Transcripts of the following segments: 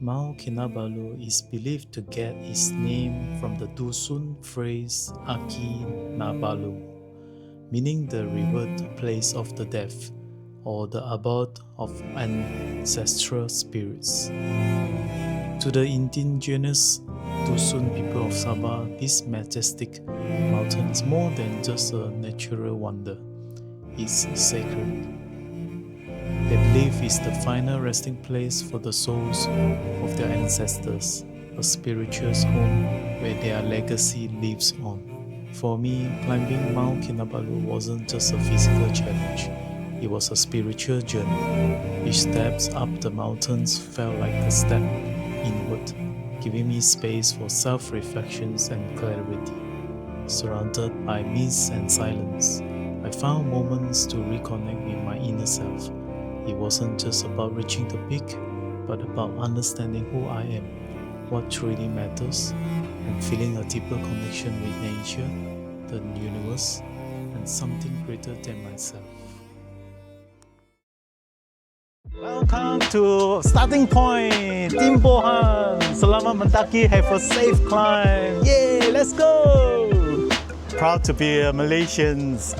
Mount Kinabalu is believed to get its name from the Dusun phrase Aki Nabalu, meaning the revered place of the dead or the abode of ancestral spirits. To the indigenous Dusun people of Sabah, this majestic mountain is more than just a natural wonder. It's sacred. They believe it's the final resting place for the souls of their ancestors, a spiritual home where their legacy lives on. For me, climbing Mount Kinabalu wasn't just a physical challenge, it was a spiritual journey. Each step up the mountains felt like a step inward, giving me space for self-reflections and clarity. Surrounded by mist and silence, I found moments to reconnect with my inner self. It wasn't just about reaching the peak, but about understanding who I am, what truly matters, and feeling a deeper connection with nature, the universe, and something greater than myself. Welcome to starting point, Tim Bohan. Selamat mendaki, have a safe climb. Yay, let's go! Proud to be a Malaysian's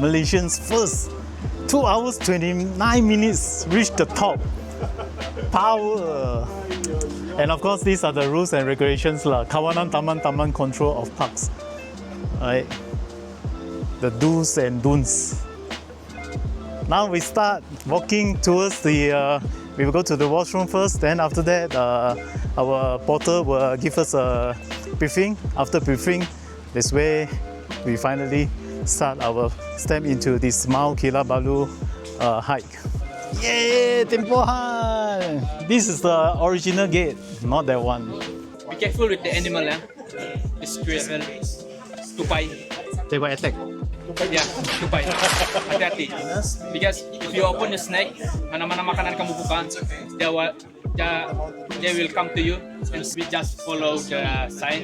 first 2 hours 29 minutes reach the top. Power! And of course, these are the rules and regulations lah. Kawanan Taman control of parks. Right? The do's and don'ts. Now we start walking towards the. We will go to the washroom first. Then after that, our porter will give us a briefing. After briefing, this way we finally start our step into this Mount Kinabalu hike. Yay, Tempohan! This is the original gate, not that one. Be careful with the animal, It's cruel. Tupai. They will attack. Yeah, tupai. Hati-hati. Because if you open the snake, mana-mana makanan kamu buka, they will come to you, and we just follow the sign.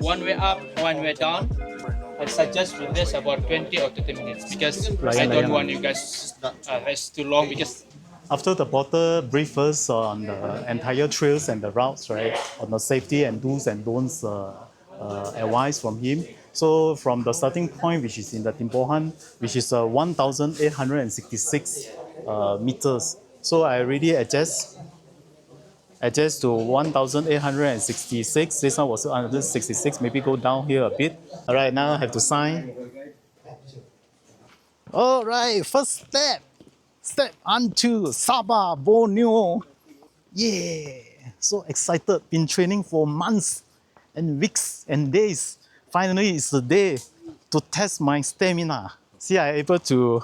One way up, one way down. I suggest with this about 20 or 30 minutes because I don't want you guys rest too long because after the porter briefed us on the entire trails and the routes, right, on the safety and do's and don'ts advice from him. So from the starting point, which is in the Timpohan, which is 1,866 meters. So I already adjust to 1,866. This one was 166. Maybe go down here a bit. All right, now I have to sign. All right, first step. Step onto Sabah, Borneo. Yeah, so excited. Been training for months and weeks and days. Finally, it's the day to test my stamina. See, I'm able to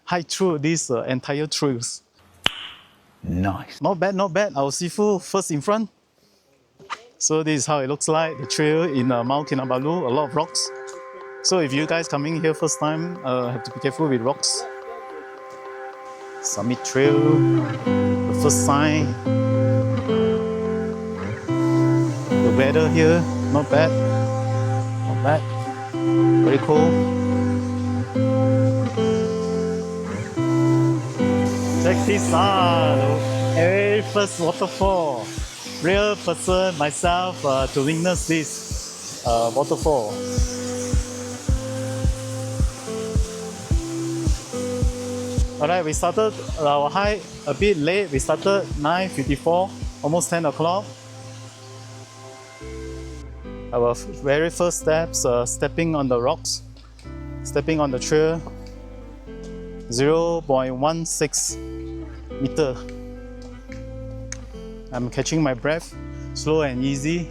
hike through these entire trails. Nice. Not bad, not bad. Our Sifu first in front. So this is how it looks like, the trail in Mount Kinabalu, a lot of rocks. So if you guys coming here first time, have to be careful with rocks. Summit Trail, the first sign. The weather here, not bad. Not bad. Very cool. Check this out, very first waterfall. Real person, myself, to witness this waterfall. Alright, we started our hike a bit late. We started 9:54, almost 10 o'clock. Our very first steps, stepping on the rocks, stepping on the trail, 0.16 meter. I'm catching my breath, slow and easy.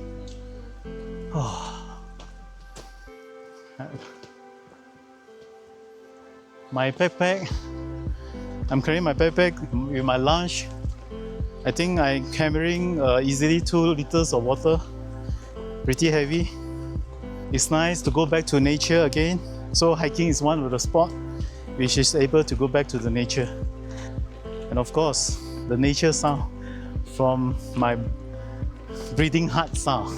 My backpack, I'm carrying my backpack with my lunch. I think I'm carrying easily 2 liters of water. Pretty heavy. It's nice to go back to nature again. So hiking is one of the spots which is able to go back to the nature. And of course, the nature sound from my breathing heart sound.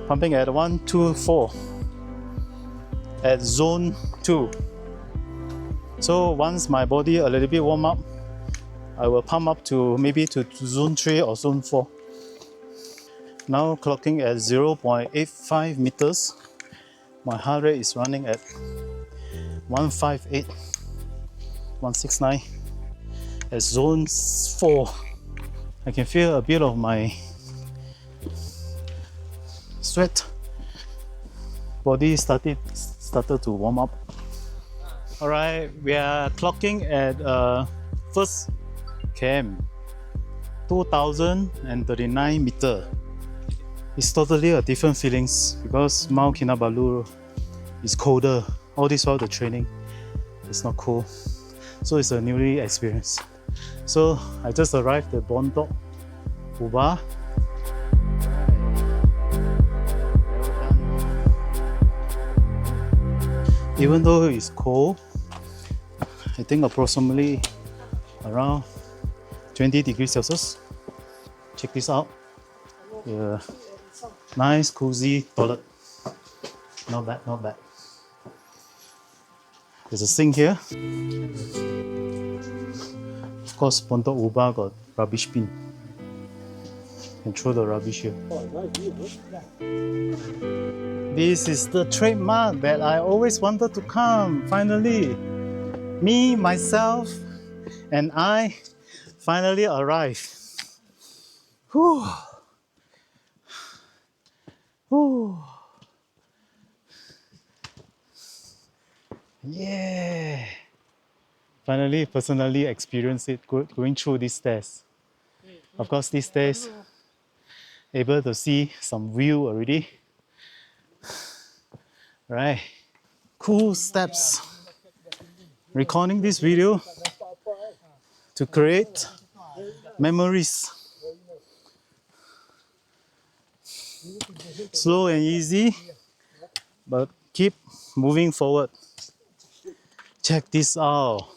Pumping at 124 at zone 2. So once my body a little bit warm up, I will pump up to maybe to zone 3 or zone 4. Now clocking at 0.85 meters. My heart rate is running at 158, 169 at zone 4. I can feel a bit of my sweat. Body started to warm up. Alright, we are clocking at first camp, 2039 meter. It's totally a different feelings because Mount Kinabalu is colder. All this while the training is not cold. So it's a newly experience. So I just arrived at Pondok, Ubah. Even though it's cold, I think approximately around 20 degrees Celsius. Check this out. Yeah. Nice, cozy toilet. Not bad, not bad. There's a sink here. Of course, Pondok Ubah got rubbish bin. You can throw the rubbish here. This is the trademark that I always wanted to come, finally. Me, myself, and I finally arrived. Whew. Whew. Yeah. Finally, personally experienced it going through these stairs. Of course, these stairs, able to see some view already. Right. Cool steps. Recording this video to create memories. Slow and easy, but keep moving forward. Check this out.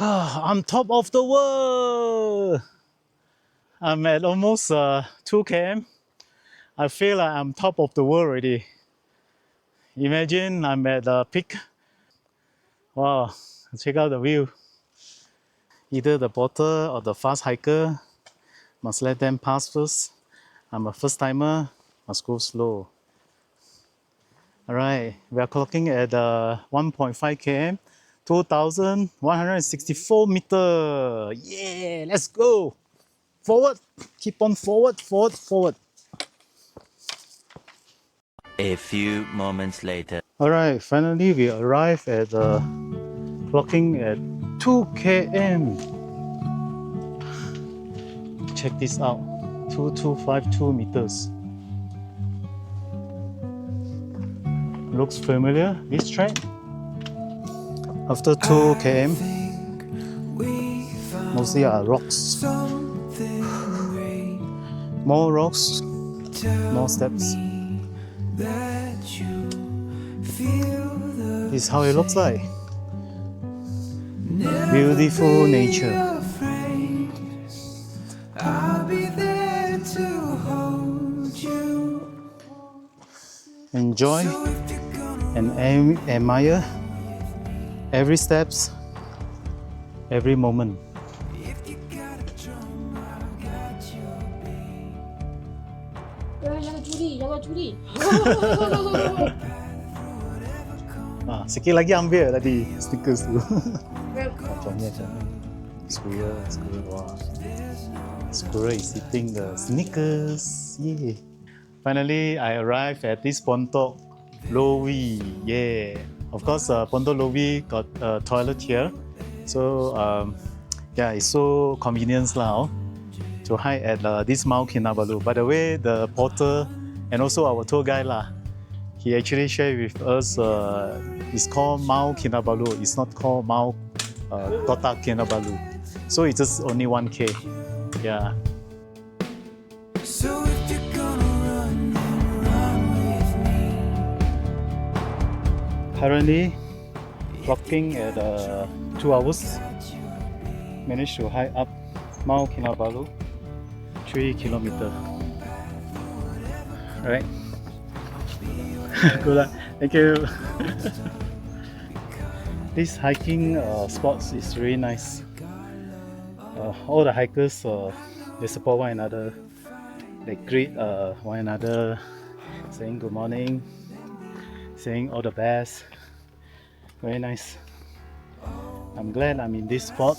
I'm top of the world. I'm at almost 2 km. I feel like I'm top of the world already. Imagine I'm at the peak. Wow, check out the view. Either the porter or the fast hiker, must let them pass first. I'm a first timer, must go slow. Alright, we are clocking at 1.5 km, 2,164 meter. Yeah, let's go. Forward, keep on forward, forward, forward. A few moments later. Alright, finally we arrived at clocking at 2 km. Check this out, 2252 meters. Looks familiar, this track? After 2 km, mostly are rocks. More rocks, more steps. This is how it looks like. Beautiful nature. Enjoy and admire every steps, every moment. Jangan curi. Sikit lagi ambil tadi stickers tu. Contohnya squirrel, wah. Squirrel is eating the sneakers. Yeah. Finally, I arrived at this Pondok Lowii. Yeah. Of course, Pondok Lowii got a toilet here. So, yeah, it's so convenient now to hide at this Mount Kinabalu. By the way, the porter and also our tour guide he actually shared with us. It's called Mount Kinabalu. It's not called Mount Kinabalu. So it's just only 1K. Yeah. So if you're gonna run with me. Currently, clocking at 2 hours. Managed to hike up Mount Kinabalu, 3 kilometers. Alright. Good luck. Thank you. This hiking spots is really nice. All the hikers they support one another. They greet one another, saying good morning, saying all the best. Very nice. I'm glad I'm in this spot,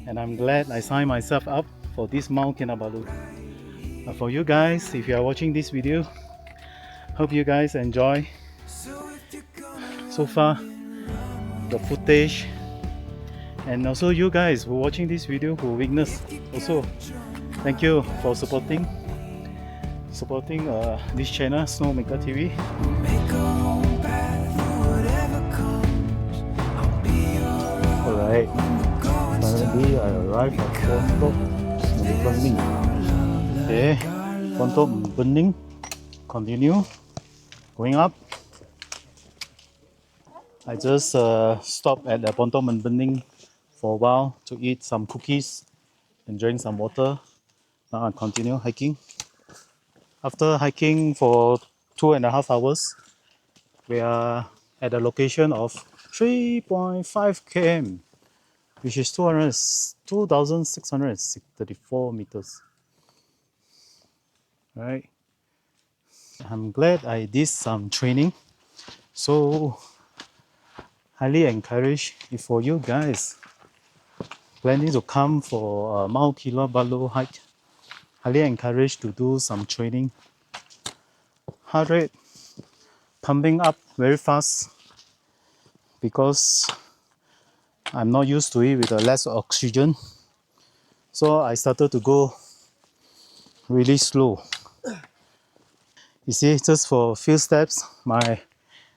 and I'm glad I signed myself up for this Mount Kinabalu. For you guys, if you are watching this video, hope you guys enjoy so far the footage, and also you guys who are watching this video who witnessed also, thank you for supporting this channel, SnowMakerTV. Make our own path through whatever comes. I'll be alright. Alright, finally I arrived at Pondok Bening. Okay, Pondok Bening. Continue going up. I just stopped at the Pondok Bening for a while to eat some cookies and drink some water. Now I continue hiking. After hiking for 2.5 hours, we are at a location of 3.5 km, which is 2,634 meters. Right. I'm glad I did some training. So highly encourage if for you guys planning to come for Mount Kinabalu hike, highly encourage to do some training. Heart rate pumping up very fast because I'm not used to it with less oxygen. So I started to go really slow. You see, just for a few steps, my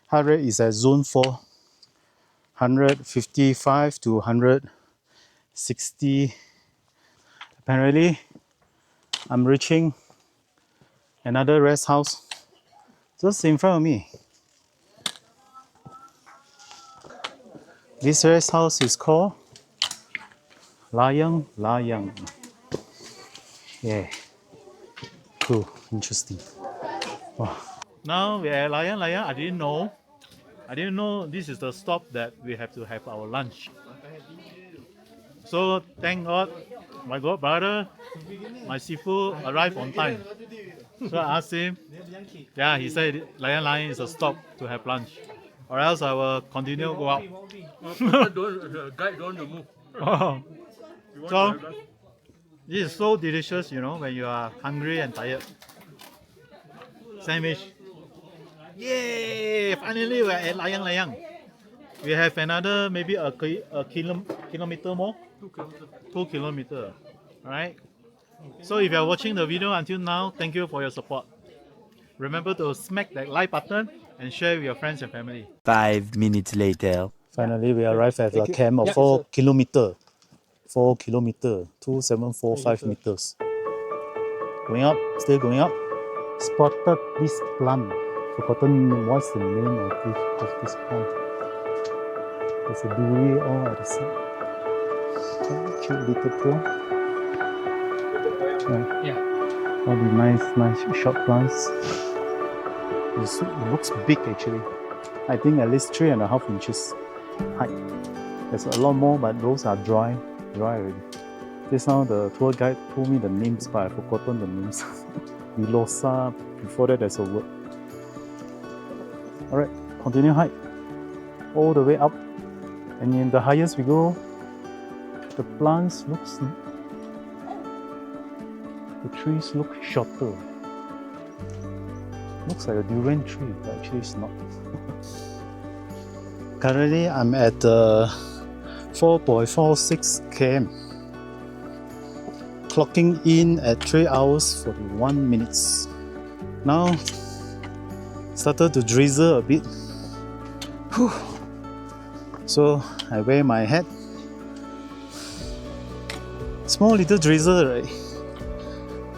heart rate is at zone 4, 155 to 160. Apparently, I'm reaching another rest house just in front of me. This rest house is called Layang. Yeah, cool, interesting. Wow. Now we're at Layang. I didn't know this is the stop that we have to have our lunch. So thank God, my god brother, my sifu arrived on time. So I asked him, yeah, he said Layang is a stop to have lunch, or else I will continue go out. The guide don't want to move. So this is so delicious, you know, when you are hungry and tired. Sandwich. Yay! Finally we're at Layang. We have another maybe a kilometer more. 2 kilometers. Alright. So if you are watching the video until now, thank you for your support. Remember to smack that like button and share with your friends and family. 5 minutes later. Finally we arrived at a camp of 4 kilometers. 4 kilometers, 2745 meters. Going up, still going up. Spotted this plant. Forgotten what's the name of this plant. There's a dewey all at the side. Cute little plant. Yeah. All the nice short plants. It looks big actually. I think at least 3.5 inches height. There's a lot more, but those are dry already. Just now the tour guide told me the names, but I've forgotten the names. Milosa, before that there's a word. Alright, continue hike. All the way up. And in the highest we go, the plants the trees look shorter. Looks like a durian tree, but actually it's not. Currently I'm at 4.46 km. Clocking in at 3 hours 41 minutes. Now started to drizzle a bit. Whew. So I wear my hat. Small little drizzle, right?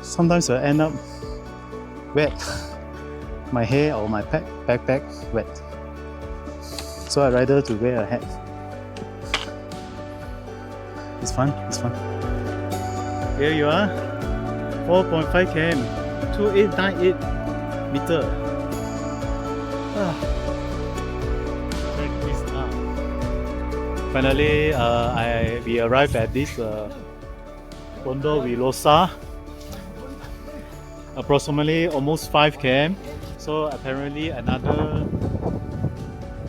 Sometimes I end up wet. My hair or my backpack wet. So I rather to wear a hat. It's fun. Here you are. 4.5 km, 2898 meter. Check this out. Finally, we arrived at this Pondok Vilosa. Approximately almost 5 km. So apparently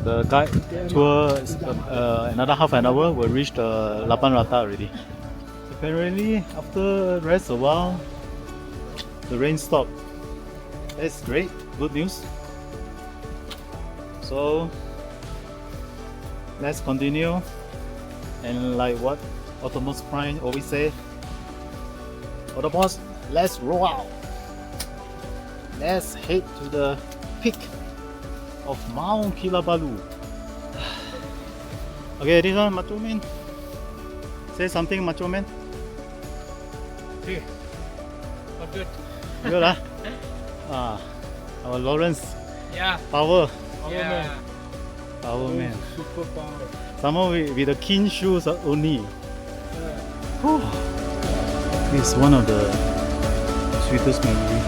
the guide tour is, another half an hour will reach the Laban Rata already. Apparently after rest a while, the rain stopped. That's great, good news. So let's continue, and like what Autonomous Prime always say, Autonomous, let's roll out. Let's head to the peak of Mount Kinabalu. Okay, this one, Macho Man. Say something, Macho Man. Okay. Not good. Good, huh? Our Lawrence, Yeah. power Yeah. man. Super power. Someone with the keen shoes only. Whew. This is one of the sweetest memories.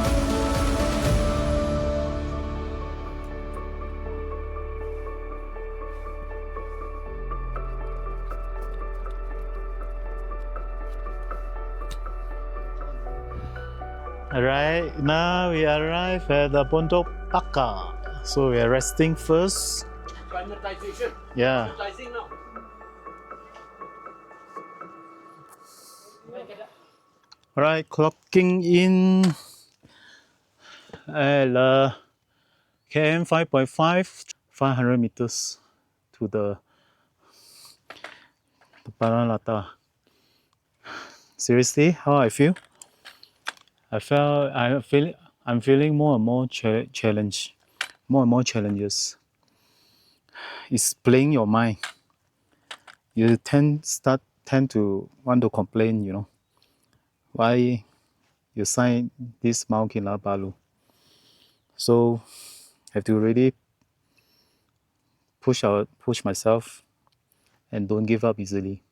Alright, now we arrive at the Pondok Paka. So we are resting first. Climatization. Yeah. Climatizing now. Alright, clocking in at KM 5.5, 500 meters to the Lata. Seriously, how I feel? I'm feeling more and more challenge, more and more challenges. It's playing your mind. You tend to want to complain, you know, why you sign this Mount Kinabalu. So have to really push myself and don't give up easily.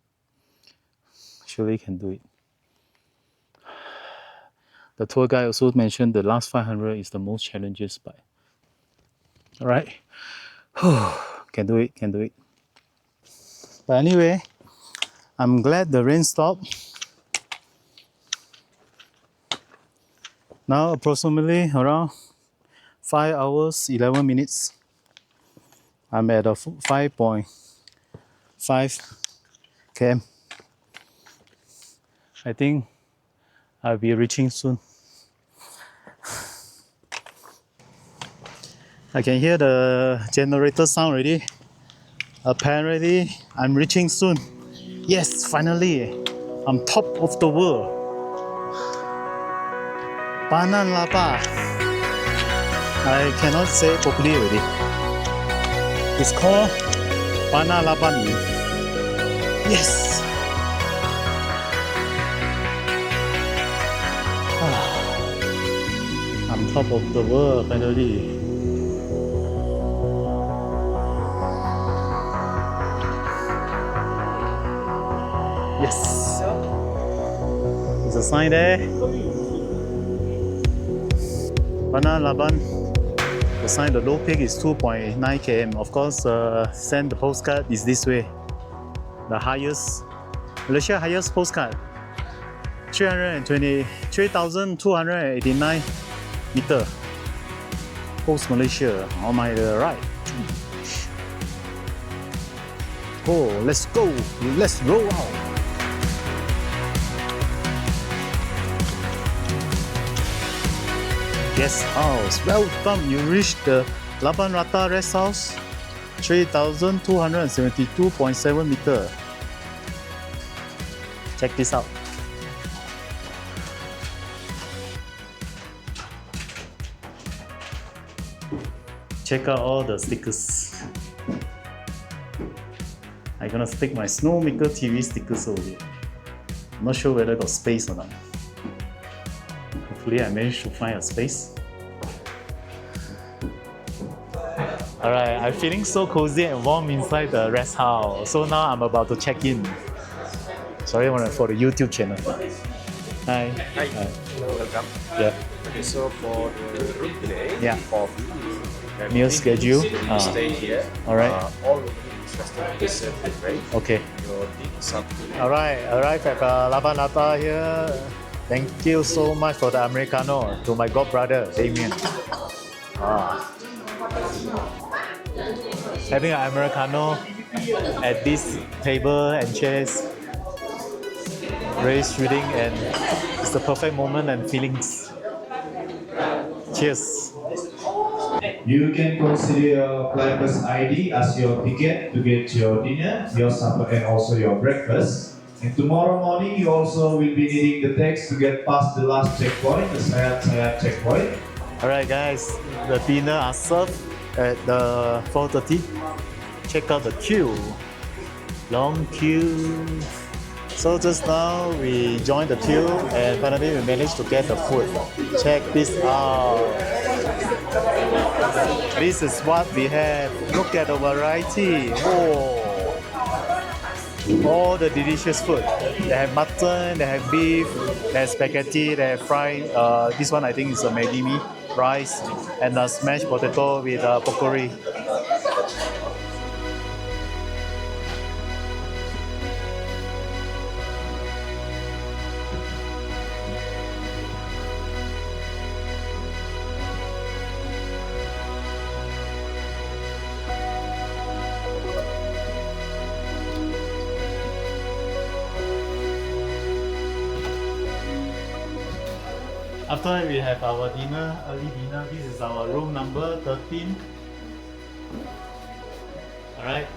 Surely can do it. The tour guide also mentioned the last 500 is the most challenges, but all right, can do it. But anyway, I'm glad the rain stopped. Now approximately around 5 hours 11 minutes. I'm at a 5.5 km. I think I'll be reaching soon. I can hear the generator sound already. Apparently, I'm reaching soon. Yes, finally, I'm top of the world. Banan Lapa. I cannot say it properly already. It's called Banan Laban. Yes. I'm top of the world finally. Yes. There's a sign there. Banan Laban. The sign, the low peak is 2.9 km. Of course, send the postcard is this way. The highest, Malaysia highest postcard, 3,289 meter. Post Malaysia on my right. Oh, let's go. Let's roll out. Guest house. Welcome. You reached the Laban Rata rest house. 3,272.7 meter. Check this out. Check out all the stickers. I'm gonna stick my SnowMakerTV stickers over here. I'm not sure whether I got space or not. Hopefully I managed to find a space. Alright, I'm feeling so cozy and warm inside the rest house. So now I'm about to check in. Sorry for the YouTube channel. Hi. Hi. Welcome. Yeah. Okay, so for the route today, Yeah. for meal schedule. Stay here. All right. All will be interested in this service, right? Okay. Your dim sum. All right. Arrived at Laban Rata here. Thank you so much for the Americano to my godbrother, Damien. Having an Americano at this table and chairs, very soothing, and it's the perfect moment and feelings. Cheers. You can consider your climber's ID as your ticket to get your dinner, your supper, and also your breakfast. And tomorrow morning, you also will be needing the tags to get past the last checkpoint, the Sayat checkpoint. Alright guys, the dinner are served at the 4:30. Check out the queue. Long queue. So just now we joined the queue and finally we managed to get the food. Check this out. This is what we have. Look at the variety. Oh. All the delicious food. They have mutton, they have beef, they have spaghetti, they have fried. This one I think is a Maggi mee, rice, and a smashed potato with pokori. After that, we have our dinner, early dinner. This is our room number 13. Alright.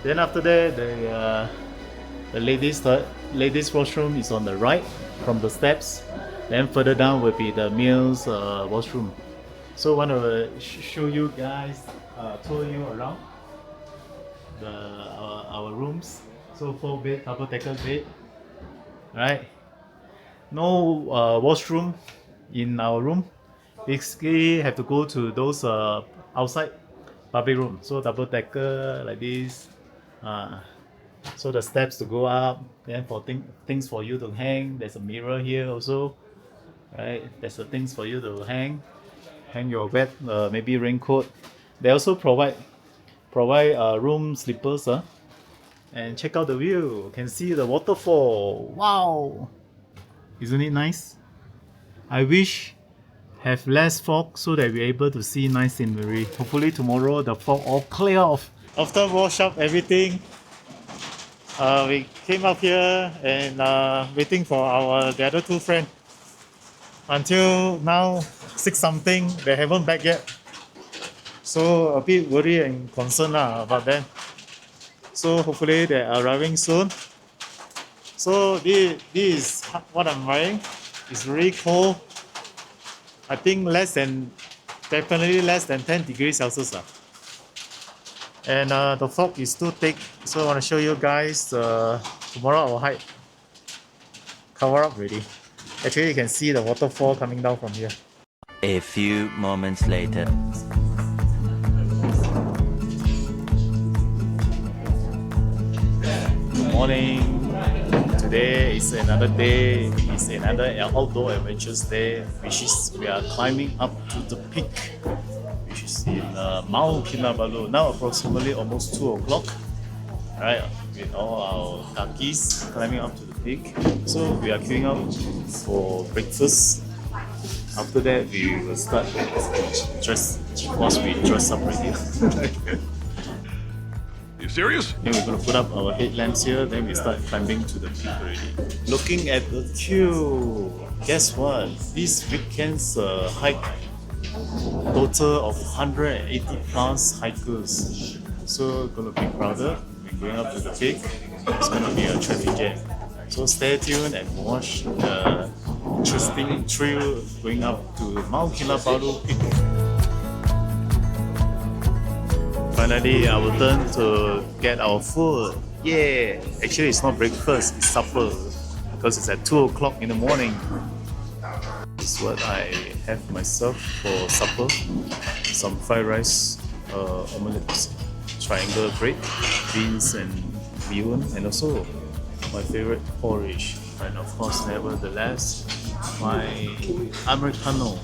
Then after that, the ladies washroom is on the right from the steps. Then further down will be the meals washroom. So I want to show you guys, tour you around our rooms. So 4 bed, double decker bed. Alright. No washroom in our room. Basically have to go to those outside public room. So double decker like this. So the steps to go up. Then for things for you to hang. There's a mirror here also. Right. There's the things for you to hang your wet maybe raincoat. They also provide room slippers. And check out the view. Can see the waterfall. Wow. Isn't it nice? I wish have less fog so that we're able to see nice scenery. Hopefully tomorrow the fog all clear off. After wash up everything, we came up here and waiting for the other 2 friends. Until now, 6 something, they haven't back yet. So a bit worried and concerned about them. So hopefully they're arriving soon. So this is what I'm wearing. It's really cold. I think definitely less than 10 degrees Celsius. And the fog is too thick. So I want to show you guys tomorrow our height. Cover up already. Actually you can see the waterfall coming down from here. A few moments later. Good morning. Today is another day. It's another outdoor adventures day, which is we are climbing up to the peak, which is in Mount Kinabalu. Now approximately almost 2 o'clock. Right, with all our kakis climbing up to the peak. So we are queuing up for breakfast. After that, we will start once we dress up already. You serious? Then we're going to put up our headlamps here, then we start climbing to the peak already. Looking at the queue, guess what? This weekend's hike, total of 180 plus hikers. So going to be crowded. We're going up to the peak. It's going to be a traffic jam. So stay tuned and watch the interesting trail going up to Mount Kinabalu peak. Finally, our turn to get our food. Yeah! Actually, it's not breakfast, it's supper. Because it's at 2 o'clock in the morning. This is what I have myself for supper. Some fried rice, omelette, triangle bread, beans and bihun, and also my favorite porridge. And of course, nevertheless, my Americano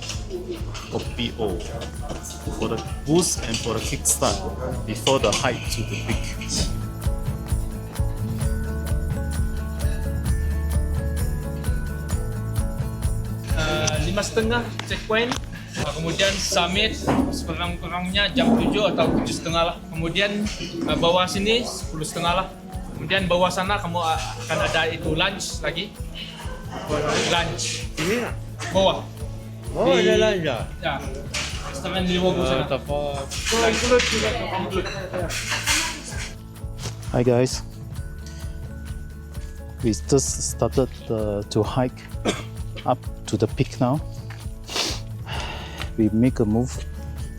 or PO for the boost and for the kickstart before the hike to the peak. 5.30 checkpoint, kemudian summit sekurang-kurangnya jam 7 atau 7.30 lah. Kemudian bawah sini 10.30 lah. Kemudian bawah sana kamu akan ada itu lunch lagi. Lunch. Ini lah. Bawah. Oh, ada lunch ya? Ya. Restoran di bawah sana. Hi guys, we just started to hike up to the peak now. We make a move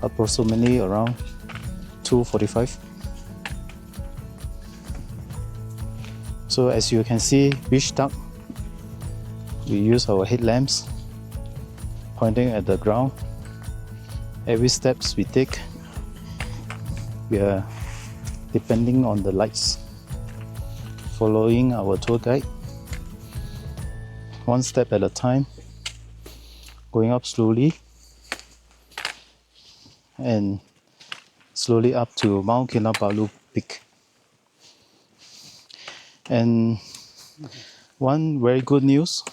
approximately around 2:45. So as you can see, pitch dark. We use our headlamps pointing at the ground. Every steps we take, we are depending on the lights, following our tour guide, one step at a time, going up slowly and slowly up to Mount Kinabalu peak. And one very good news,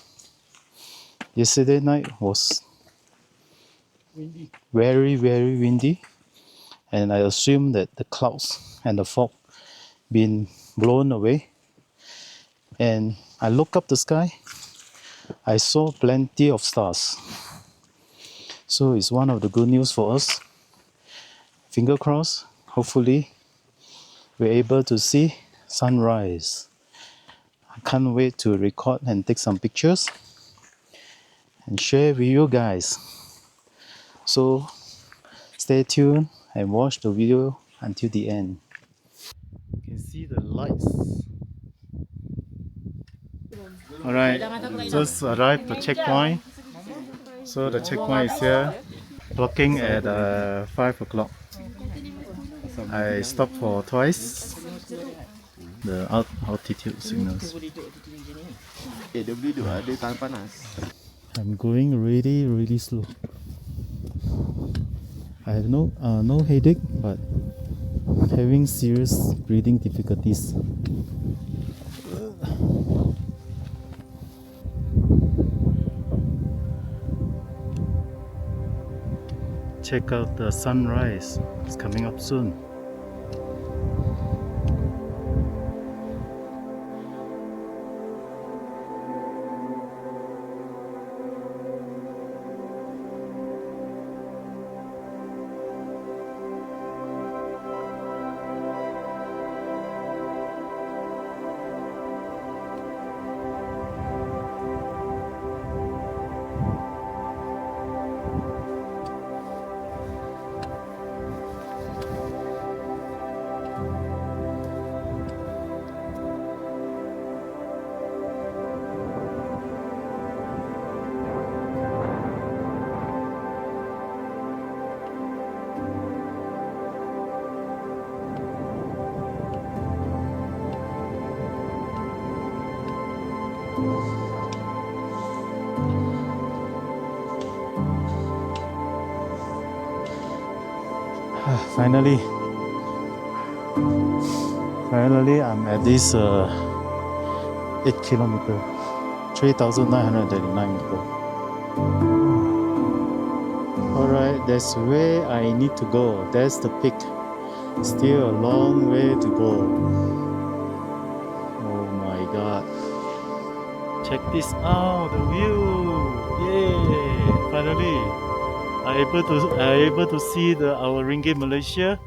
yesterday night was very windy, and I assume that the clouds and the fog been blown away. And I look up the sky, I saw plenty of stars. So it's one of the good news for us. Finger crossed, hopefully we're able to see sunrise. I can't wait to record and take some pictures and share with you guys. So stay tuned and watch the video until the end. You can see the lights. Alright, just arrived the checkpoint. So the checkpoint is here, clocking at 5 o'clock. I stopped for twice. The altitude signals. I'm going really slow. I have no headache, but having serious breathing difficulties. Check out the sunrise. It's coming up soon. Finally I'm at this 8 kilometer, 3,939 meter. Alright, that's where I need to go. That's the peak. Still a long way to go. Oh my god. Check this out, the view. Yay! Finally I able to see our ringgit Malaysia,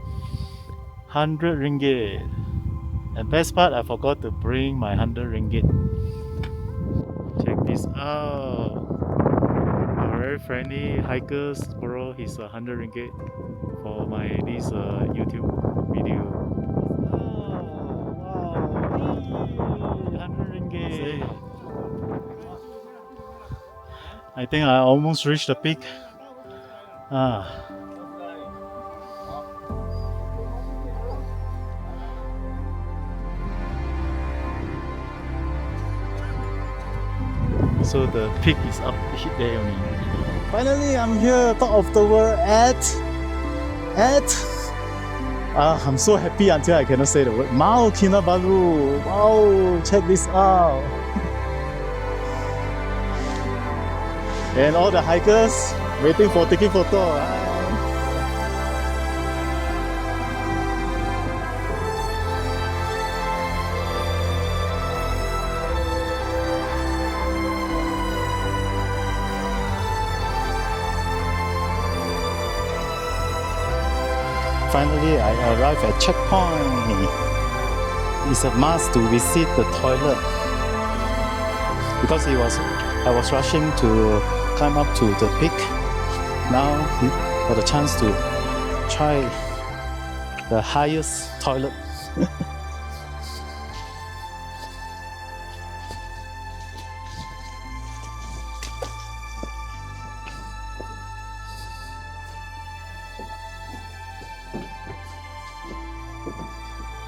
100 ringgit. And best part, I forgot to bring my 100 ringgit. Check this out. A very friendly hikers borrow his 100 ringgit for this YouTube video. Wow, 100 ringgit. I think I almost reached the peak. So the peak is up there only. Finally, I'm here, top of the world I'm so happy until I cannot say the word. Mount Kinabalu. Wow, check this out. And all the hikers waiting for taking photo. Finally, I arrived at checkpoint. It's a must to visit the toilet because I was rushing to climb up to the peak. Now I got a chance to try the highest toilet.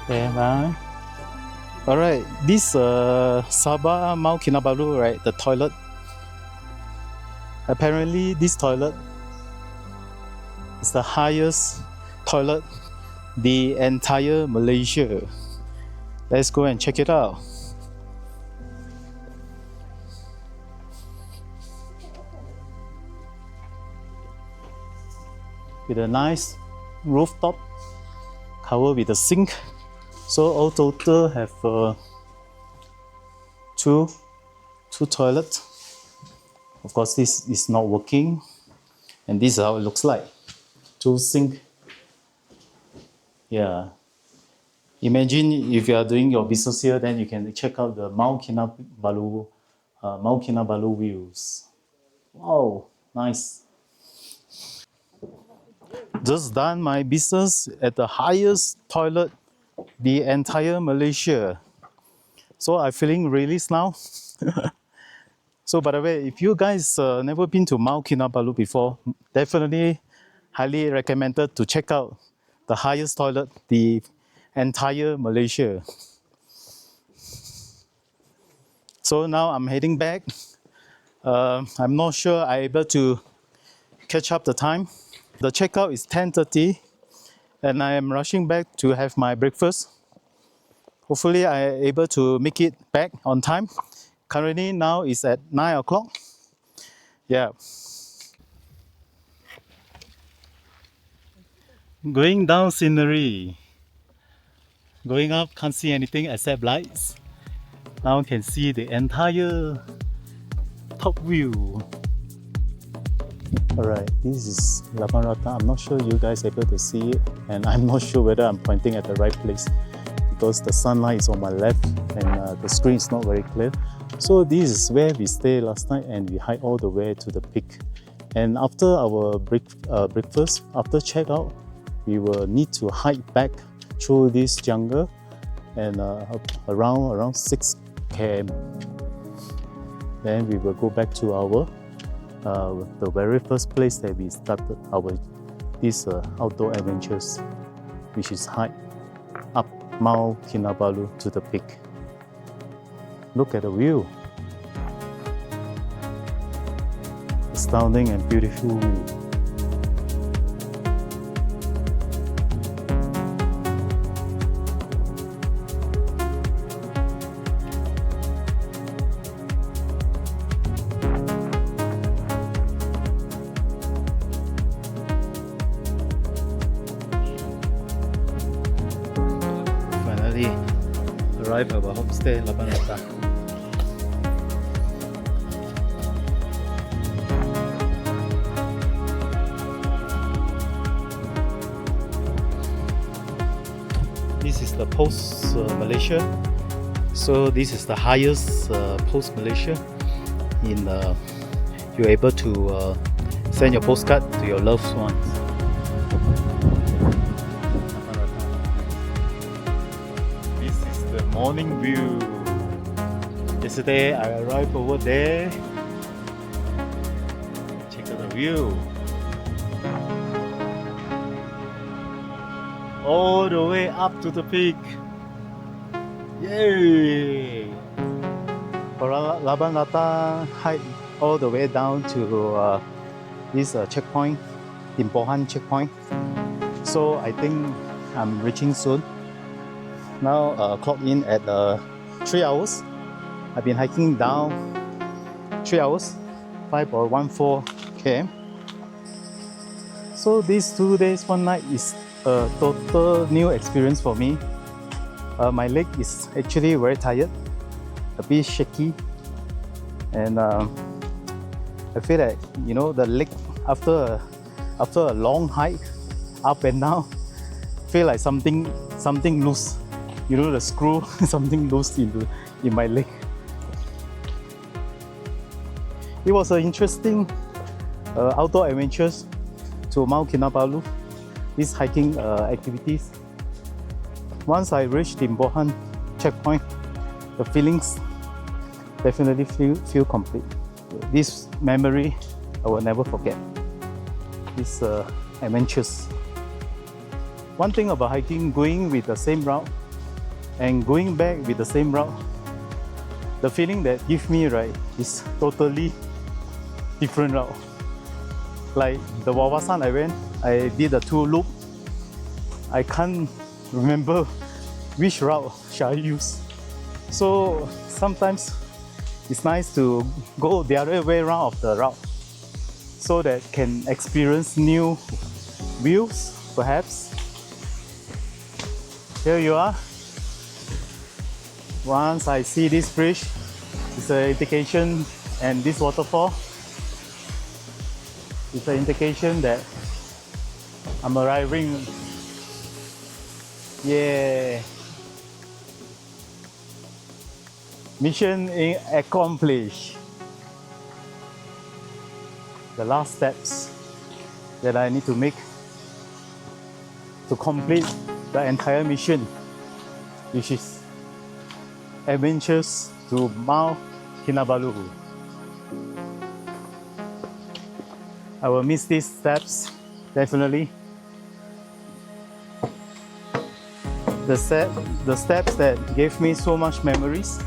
And alright, this Sabah Mount Kinabalu, right? The toilet. Apparently, this toilet is the highest toilet the entire Malaysia. Let's go and check it out. With a nice rooftop covered with a sink. So all total have two toilets. Of course, this is not working, and this is how it looks like. Two sink. Yeah. Imagine if you are doing your business here, then you can check out the Mount Kinabalu views. Wow, nice. Just done my business at the highest toilet the entire Malaysia. So I'm feeling released now. So by the way, if you guys never been to Mount Kinabalu before, definitely highly recommended to check out the highest toilet the entire Malaysia. So now I'm heading back. I'm not sure I'm able to catch up the time. The checkout is 10:30 and I am rushing back to have my breakfast. Hopefully I am able to make it back on time. Currently now it's at 9 o'clock. Yeah. Going down scenery. Going up, can't see anything except lights. Now you can see the entire top view. Alright, this is Laban Rata. I'm not sure you guys are able to see it, and I'm not sure whether I'm pointing at the right place because the sunlight is on my left and the screen is not very clear. So this is where we stayed last night and we hiked all the way to the peak. And after our breakfast, after checkout, we will need to hike back through this jungle and around 6 km. Then we will go back to our the very first place that we started our outdoor adventures, which is hike up Mount Kinabalu to the peak. Look at the view. Astounding and beautiful view. Finally arrived at our homestay, Laban Rata. This is the post Malaysia. So this is the highest post Malaysia. You're able to send your postcard to your loved ones. This is the morning view. Yesterday I arrived over there. Check out the view. All the way up to the peak. Yay! For Laban Rata, hike all the way down to this checkpoint, Timpohan checkpoint. So I think I'm reaching soon. Now clock in at 3 hours. I've been hiking down 3 hours, 5.14 km. So these 2 days, 1 night is a total new experience for me. My leg is actually very tired, a bit shaky, and I feel that the leg after a long hike up and down, feel like something loose. The screw something loose in my leg. It was an interesting outdoor adventures to Mount Kinabalu. These hiking activities. Once I reached Timpohan checkpoint, the feelings definitely feel complete. This memory I will never forget. These adventures. One thing about hiking, going with the same route and going back with the same route, the feeling that gives me is totally different route. Like the Wawasan I did a 2 loop. I can't remember which route shall I use. So sometimes it's nice to go the other way around of the route so that can experience new views perhaps. Here you are. Once I see this bridge, it's an indication, and this waterfall, it's an indication that I'm arriving. Yeah. Mission accomplished. The last steps that I need to make to complete the entire mission, which is adventures to Mount Kinabalu. I will miss these steps, definitely. The steps that gave me so much memories.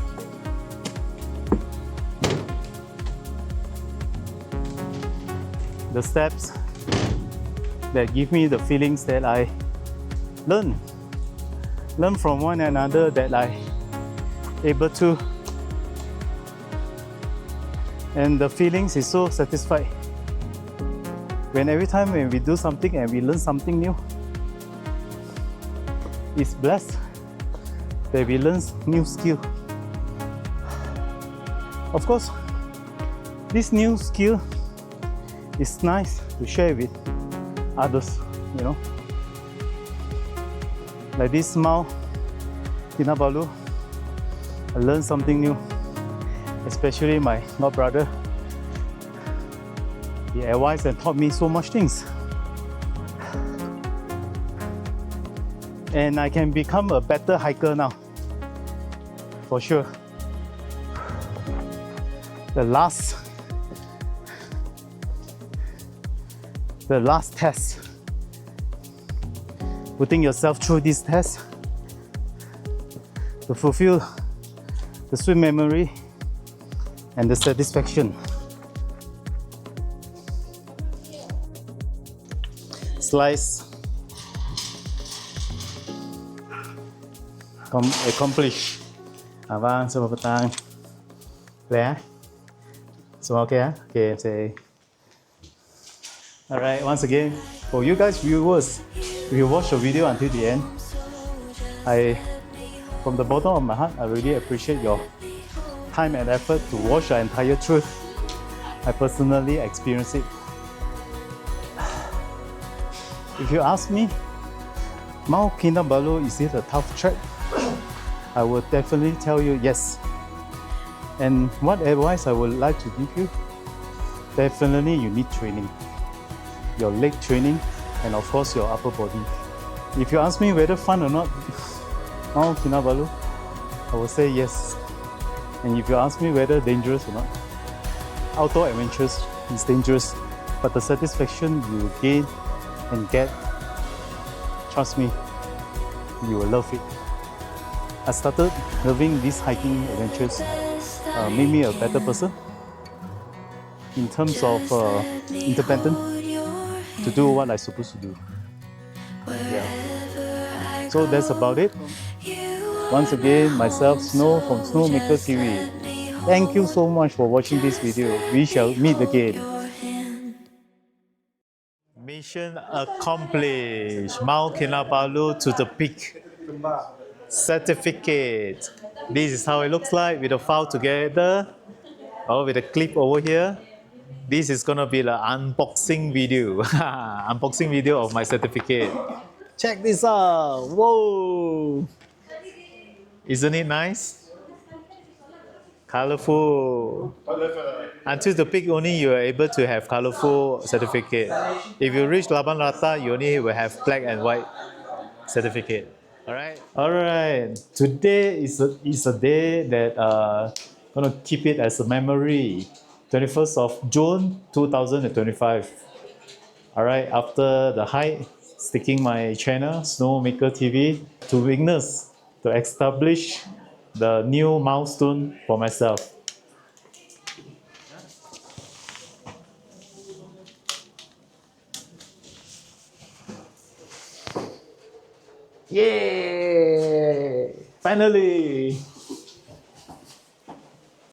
The steps that give me the feelings that I learn from one another, that I able to, and the feelings is so satisfied when every time when we do something and we learn something new. It's blessed that we learn new skill. Of course, this new skill is nice to share with others, Like this Mount Kinabalu, I learned something new, especially my god brother. He advised and taught me so much things. And I can become a better hiker now, for sure. The last test, putting yourself through this test to fulfill the sweet memory and the satisfaction. Slice accomplish. Vâng, xin mời Tang. Lẽ. So okay, okay, say. All right, once again, for you guys viewers, if you watch the video until the end, from the bottom of my heart, I really appreciate your time and effort to watch the entire trip. I personally experienced it. If you ask me, Mount Kinabalu, is it a tough trek? I will definitely tell you yes. And what advice I would like to give you? Definitely you need training. Your leg training and of course your upper body. If you ask me whether fun or not, Mount Kinabalu, I will say yes. And if you ask me whether dangerous or not, outdoor adventures is dangerous, but the satisfaction you gain and get, trust me, you will love it. I started loving these hiking adventures made me a better person in terms of independent to do what I'm supposed to do. Yeah. So that's about it. Once again, myself, Snow from SnowMaker TV. Thank you so much for watching this video. We shall meet again. Mission accomplished. Mount Kinabalu to the peak. Certificate. This is how it looks like with the file together. Or with a clip over here. This is gonna be the unboxing video. Unboxing video of my certificate. Check this out. Whoa! Isn't it nice? Colorful. Until the peak only you are able to have colorful certificate. If you reach Laban Rata, you only will have black and white certificate. Alright. Today is a day that gonna keep it as a memory. 21st of June 2025. Alright, after the hike, sticking my channel, SnowMaker TV, to witness, to establish the new milestone for myself. Yay! Finally!